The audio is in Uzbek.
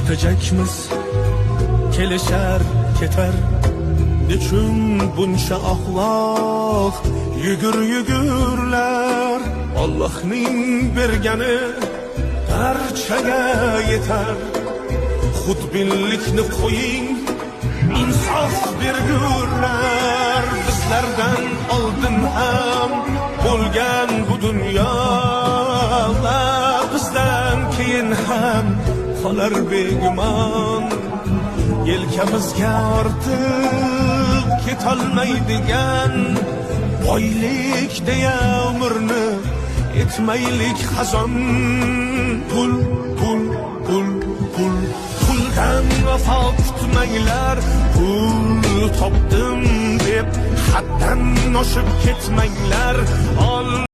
o'tacakmiz, kelishar ketar. Nechun buncha ahvoq yugurlar? Allohning bergani barchaga yetar. Xudbinlikni qo'ying, insof bergurlar. Bizlardan oldin ham bo'lgan bu dunyo, bizdan keyin ham qolar begumon. Yelkamizga ortib ketolmaydigan boylik deya umrni etmaylik xazon. Pul, pul, pul, pul, puldan vafo kutmanglar. Pul topdim deb haddan oshib ketmanglar.